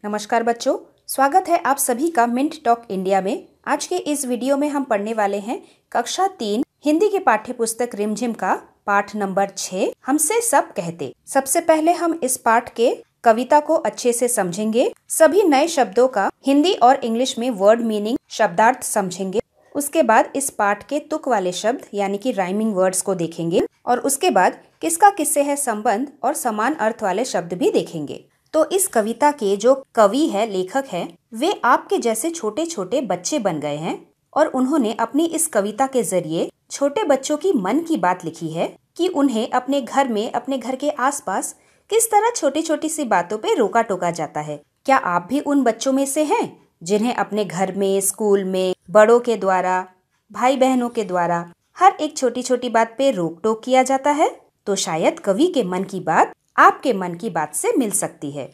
नमस्कार बच्चों, स्वागत है आप सभी का मिंट टॉक इंडिया में। आज के इस वीडियो में हम पढ़ने वाले हैं कक्षा 3 हिंदी की पाठ्य पुस्तक रिमझिम का पाठ नंबर 6 हमसे सब कहते। सबसे पहले हम इस पाठ के कविता को अच्छे से समझेंगे। सभी नए शब्दों का हिंदी और इंग्लिश में वर्ड मीनिंग शब्दार्थ समझेंगे। उसके बाद इस पाठ के तुक वाले शब्द यानी कि राइमिंग वर्ड्स को देखेंगे और उसके बाद किसका किससे है संबंध और समान अर्थ वाले शब्द भी देखेंगे। तो इस कविता के जो कवि है, लेखक है, वे आपके जैसे छोटे छोटे बच्चे बन गए हैं और उन्होंने अपनी इस कविता के जरिए छोटे बच्चों की मन की बात लिखी है कि उन्हें अपने घर में, अपने घर के आसपास किस तरह छोटी छोटी सी बातों पे रोका टोका जाता है। क्या आप भी उन बच्चों में से हैं जिन्हें अपने घर में, स्कूल में बड़ों के द्वारा, भाई बहनों के द्वारा हर एक छोटी छोटी बात पे रोक टोक किया जाता है? तो शायद कवि के मन की बात आपके मन की बात से मिल सकती है।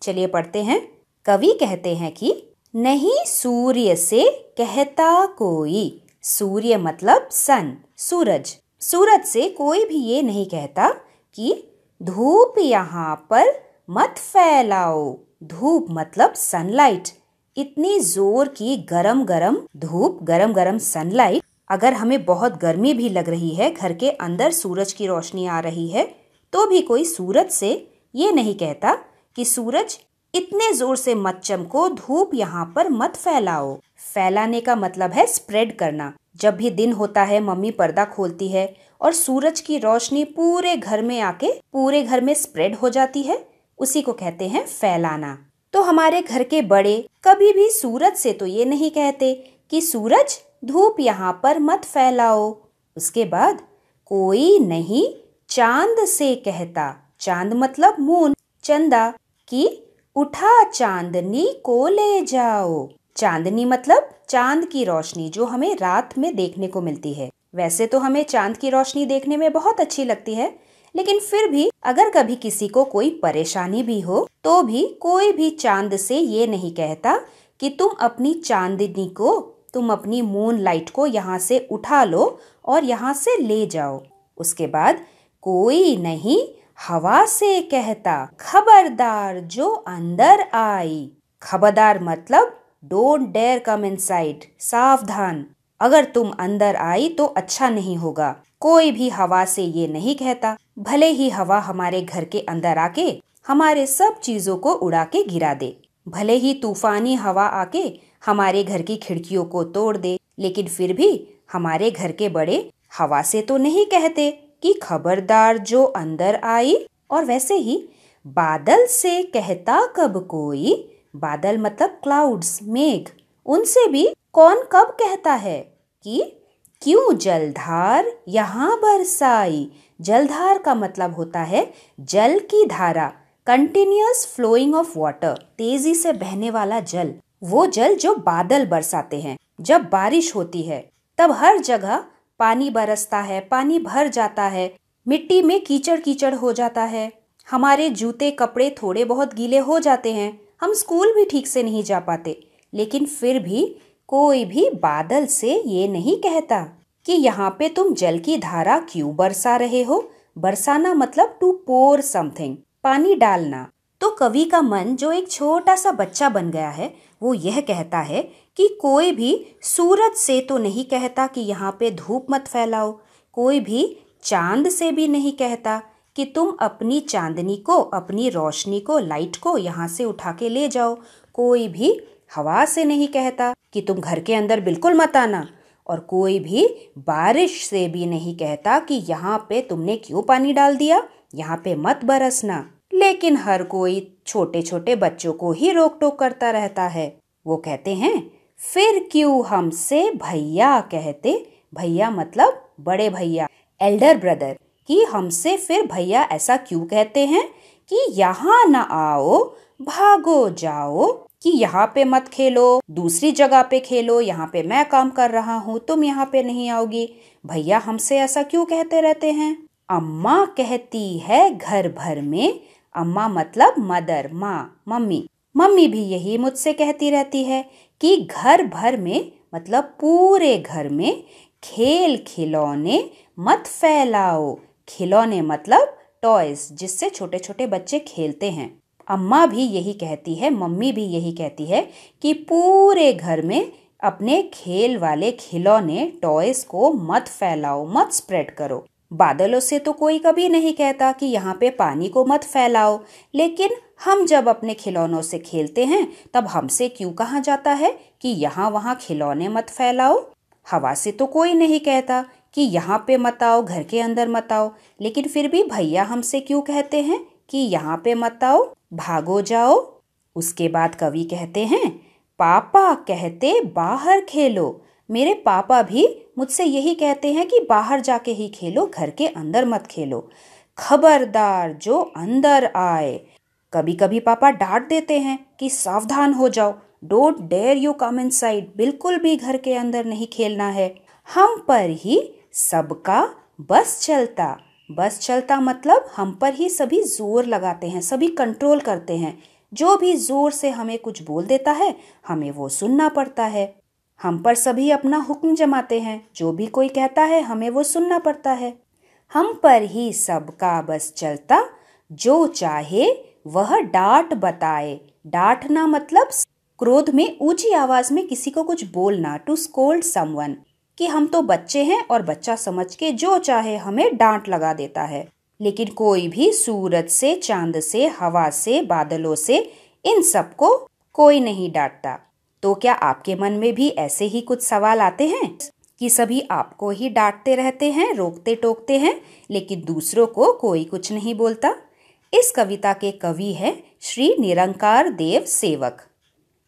चलिए पढ़ते हैं। कवि कहते हैं कि नहीं सूर्य से कहता कोई, सूर्य मतलब सन, सूरज, सूरज से कोई भी ये नहीं कहता कि धूप यहाँ पर मत फैलाओ। धूप मतलब सनलाइट, इतनी जोर की गरम गरम धूप, गरम गरम सनलाइट। अगर हमें बहुत गर्मी भी लग रही है, घर के अंदर सूरज की रोशनी आ रही है, तो भी कोई सूरज से ये नहीं कहता कि सूरज इतने जोर से मत चमको, धूप यहाँ पर मत फैलाओ। फैलाने का मतलब है स्प्रेड करना। जब भी दिन होता है, मम्मी पर्दा खोलती है और सूरज की रोशनी पूरे घर में आके पूरे घर में स्प्रेड हो जाती है, उसी को कहते हैं फैलाना। तो हमारे घर के बड़े कभी भी सूरज से तो ये नहीं कहते कि सूरज धूप यहाँ पर मत फैलाओ। उसके बाद कोई नहीं चांद से कहता, चांद मतलब मून, चंदा, कि उठा चांदनी को ले जाओ। चांदनी मतलब चांद की रोशनी जो हमें रात में देखने को मिलती है। वैसे तो हमें चांद की रोशनी देखने में बहुत अच्छी लगती है, लेकिन फिर भी अगर कभी किसी को कोई परेशानी भी हो तो भी कोई भी चांद से ये नहीं कहता कि तुम अपनी चांदनी को, तुम अपनी मून लाइट को यहाँ से उठा लो और यहाँ से ले जाओ। उसके बाद कोई नहीं हवा से कहता, खबरदार जो अंदर आई। खबरदार मतलब डोंट डेयर कम इनसाइड, सावधान, अगर तुम अंदर आई तो अच्छा नहीं होगा। कोई भी हवा से ये नहीं कहता, भले ही हवा हमारे घर के अंदर आके हमारे सब चीजों को उड़ा के गिरा दे, भले ही तूफानी हवा आके हमारे घर की खिड़कियों को तोड़ दे, लेकिन फिर भी हमारे घर के बड़े हवा से तो नहीं कहते कि खबरदार जो अंदर आई। और वैसे ही बादल से कहता कब कोई, बादल मतलब क्लाउड्स, मेघ, उनसे भी कौन कब कहता है कि क्यों जलधार यहाँ बरसाई। जलधार का मतलब होता है जल की धारा, कंटिन्यूअस फ्लोइंग ऑफ वाटर, तेजी से बहने वाला जल। वो जल जो बादल बरसाते हैं। जब बारिश होती है तब हर जगह पानी बरसता है, पानी भर जाता है, मिट्टी में कीचड़ कीचड़ हो जाता है, हमारे जूते कपड़े थोड़े बहुत गीले हो जाते हैं, हम स्कूल भी ठीक से नहीं जा पाते। लेकिन फिर भी कोई भी बादल से ये नहीं कहता कि यहाँ पे तुम जल की धारा क्यों बरसा रहे हो। बरसाना मतलब टू पोर समथिंग, पानी डालना। तो कवि का मन जो एक छोटा सा बच्चा बन गया है, वो यह कहता है कि कोई भी सूरज से तो नहीं कहता कि यहाँ पे धूप मत फैलाओ, कोई भी चांद से भी नहीं कहता कि तुम अपनी चांदनी को, अपनी रोशनी को, लाइट को यहाँ से उठा के ले जाओ, कोई भी हवा से नहीं कहता कि तुम घर के अंदर बिल्कुल मत आना, और कोई भी बारिश से भी नहीं कहता कि यहाँ पे तुमने क्यों पानी डाल दिया, यहाँ पे मत बरसना। लेकिन हर कोई छोटे छोटे बच्चों को ही रोक टोक करता रहता है। वो कहते हैं फिर क्यों हमसे भैया कहते, भैया मतलब बड़े भैया, एल्डर ब्रदर, कि हमसे फिर भैया ऐसा क्यों कहते हैं कि यहाँ न आओ, भागो जाओ, कि यहाँ पे मत खेलो, दूसरी जगह पे खेलो, यहाँ पे मैं काम कर रहा हूँ, तुम यहाँ पे नहीं आओगी। भैया हमसे ऐसा क्यों कहते रहते हैं। अम्मा कहती है घर भर में, अम्मा मतलब मदर, माँ, मम्मी, मम्मी भी यही मुझसे कहती रहती है कि घर भर में मतलब पूरे घर में खेल खिलौने मत फैलाओ। खिलौने मतलब टॉयज, जिससे छोटे छोटे बच्चे खेलते हैं। अम्मा भी यही कहती है, मम्मी भी यही कहती है कि पूरे घर में अपने खेल वाले खिलौने टॉयज को मत फैलाओ, मत स्प्रेड करो। बादलों से तो कोई कभी नहीं कहता कि यहाँ पे पानी को मत फैलाओ, लेकिन हम जब अपने खिलौनों से खेलते हैं तब हमसे क्यों कहा जाता है कि यहाँ वहाँ खिलौने मत फैलाओ। हवा से तो कोई नहीं कहता कि यहाँ पे मत आओ, घर के अंदर मत आओ, लेकिन फिर भी भैया हमसे क्यों कहते हैं कि यहाँ पे मत आओ, भागो जाओ। उसके बाद कवि कहते हैं, पापा कहते बाहर खेलो। मेरे पापा भी मुझसे यही कहते हैं कि बाहर जाके ही खेलो, घर के अंदर मत खेलो। खबरदार जो अंदर आए। कभी कभी पापा डांट देते हैं कि सावधान हो जाओ, don't dare you come inside, बिल्कुल भी घर के अंदर नहीं खेलना है। हम पर ही सबका बस चलता। बस चलता मतलब हम पर ही सभी जोर लगाते हैं, सभी कंट्रोल करते हैं। जो भी जोर से हमें कुछ बोल देता है हमें वो सुनना पड़ता है। हम पर सभी अपना हुक्म जमाते हैं, जो भी कोई कहता है हमें वो सुनना पड़ता है। हम पर ही सबका बस चलता, जो चाहे वह डांट बताए। डांटना मतलब क्रोध में ऊंची आवाज में किसी को कुछ बोलना, टू स्कोल्ड समवन, कि हम तो बच्चे हैं और बच्चा समझ के जो चाहे हमें डांट लगा देता है। लेकिन कोई भी सूरज से, चांद से, हवा से, बादलों से, इन सबको कोई नहीं डांटता। तो क्या आपके मन में भी ऐसे ही कुछ सवाल आते हैं कि सभी आपको ही डांटते रहते हैं, रोकते टोकते हैं, लेकिन दूसरों को कोई कुछ नहीं बोलता? इस कविता के कवि हैं श्री निरंकार देव सेवक।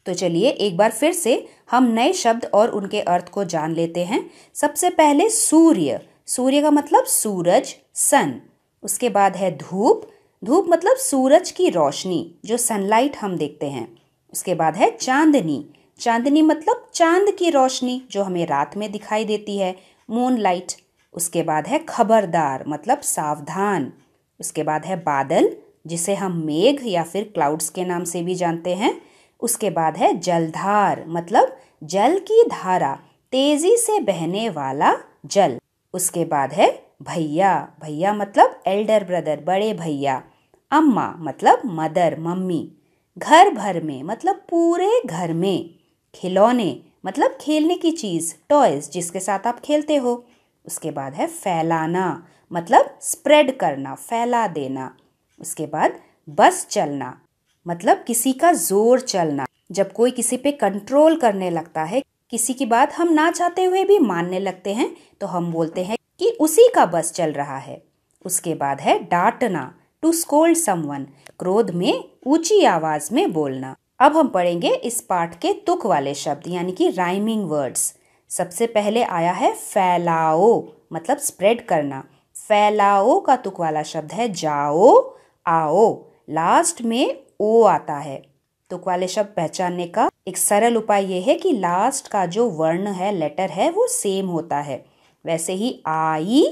तो चलिए एक बार फिर से हम नए शब्द और उनके अर्थ को जान लेते हैं। सबसे पहले सूर्य। सूर्य का मतलब सूरज, सन। उसके बाद है धूप। धूप मतलब सूरज की रोशनी, जो सनलाइट हम देखते हैं। उसके बाद है चांदनी। चांदनी मतलब चांद की रोशनी, जो हमें रात में दिखाई देती है, मूनलाइट। उसके बाद है खबरदार मतलब सावधान। उसके बाद है बादल, जिसे हम मेघ या फिर क्लाउड्स के नाम से भी जानते हैं। उसके बाद है जलधार मतलब जल की धारा, तेजी से बहने वाला जल। उसके बाद है भैया। भैया मतलब एल्डर ब्रदर, बड़े भैया। अम्मा मतलब मदर, मम्मी। घर भर में मतलब पूरे घर में। खिलौने मतलब खेलने की चीज, टॉयज, जिसके साथ आप खेलते हो। उसके बाद है फैलाना मतलब स्प्रेड करना, फैला देना। उसके बाद बस चलना मतलब किसी का जोर चलना, जब कोई किसी पे कंट्रोल करने लगता है, किसी की बात हम ना चाहते हुए भी मानने लगते हैं, तो हम बोलते हैं कि उसी का बस चल रहा है। उसके बाद है डांटना, टू स्कोल्ड समवन, क्रोध में ऊंची आवाज में बोलना। अब हम पढ़ेंगे इस पाठ के तुक वाले शब्द यानी कि राइमिंग वर्ड्स। सबसे पहले आया है फैलाओ मतलब स्प्रेड करना। फैलाओ का तुक वाला शब्द है जाओ, आओ। लास्ट में ओ आता है। तुक वाले शब्द पहचानने का एक सरल उपाय यह है कि लास्ट का जो वर्ण है, लेटर है, वो सेम होता है। वैसे ही आई,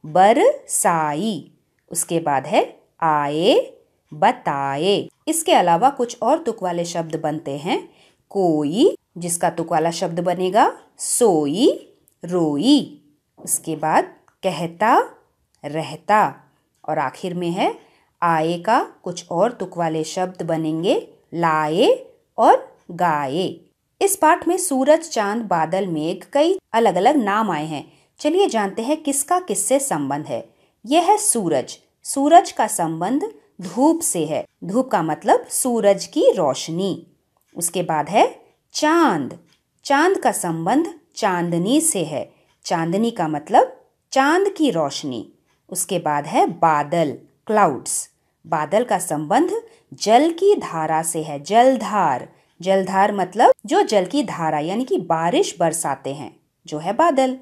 बरसाई। उसके बाद है आए, बताए। इसके अलावा कुछ और तुक वाले शब्द बनते हैं। कोई, जिसका तुक वाला शब्द बनेगा सोई, रोई। उसके बाद कहता, रहता। और आखिर में है आए का कुछ और तुक वाले शब्द बनेंगे लाए और गाए। इस पाठ में सूरज, चांद, बादल, मेघ, कई अलग अलग नाम आए हैं। चलिए जानते हैं किसका किससे संबंध है। यह है सूरज। सूरज का संबंध धूप से है। धूप का मतलब सूरज की रोशनी। उसके बाद है चांद। चांद का संबंध चांदनी से है। चांदनी का मतलब चांद की रोशनी। उसके बाद है बादल, क्लाउड्स। बादल का संबंध जल की धारा से है, जलधार। जलधार मतलब जो जल की धारा यानी कि बारिश बरसाते हैं, जो है बादल।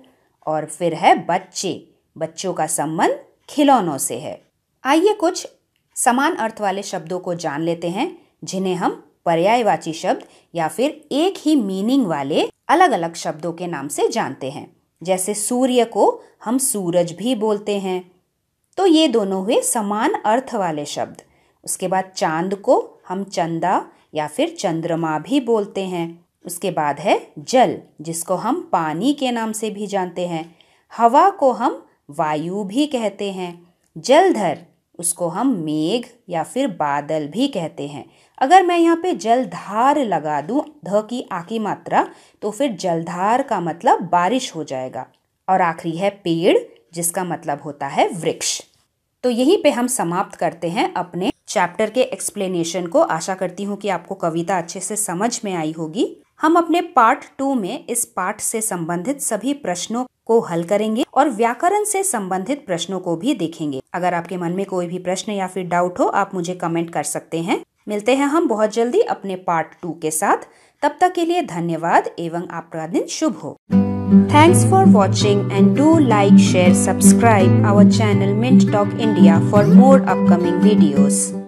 और फिर है बच्चे। बच्चों का संबंध खिलौनों से है। आइए कुछ समान अर्थ वाले शब्दों को जान लेते हैं, जिन्हें हम पर्यायवाची शब्द या फिर एक ही मीनिंग वाले अलग अलग शब्दों के नाम से जानते हैं। जैसे सूर्य को हम सूरज भी बोलते हैं, तो ये दोनों हुए समान अर्थ वाले शब्द। उसके बाद चांद को हम चंदा या फिर चंद्रमा भी बोलते हैं। उसके बाद है जल, जिसको हम पानी के नाम से भी जानते हैं। हवा को हम वायु भी कहते हैं। जलधर उसको हम मेघ या फिर बादल भी कहते हैं। अगर मैं यहाँ पे जलधार लगा दूं, ध की आ की मात्रा, तो फिर जलधार का मतलब बारिश हो जाएगा। और आखिरी है पेड़, जिसका मतलब होता है वृक्ष। तो यहीं पे हम समाप्त करते हैं अपने चैप्टर के एक्सप्लेनेशन को। आशा करती हूँ कि आपको कविता अच्छे से समझ में आई होगी। हम अपने पार्ट 2 में इस पाठ से संबंधित सभी प्रश्नों को हल करेंगे और व्याकरण से संबंधित प्रश्नों को भी देखेंगे। अगर आपके मन में कोई भी प्रश्न या फिर डाउट हो, आप मुझे कमेंट कर सकते हैं। मिलते हैं हम बहुत जल्दी अपने पार्ट 2 के साथ। तब तक के लिए धन्यवाद एवं आपका दिन शुभ हो। Thanks for watching and do like, share, subscribe our channel Mint Talk India for more upcoming videos.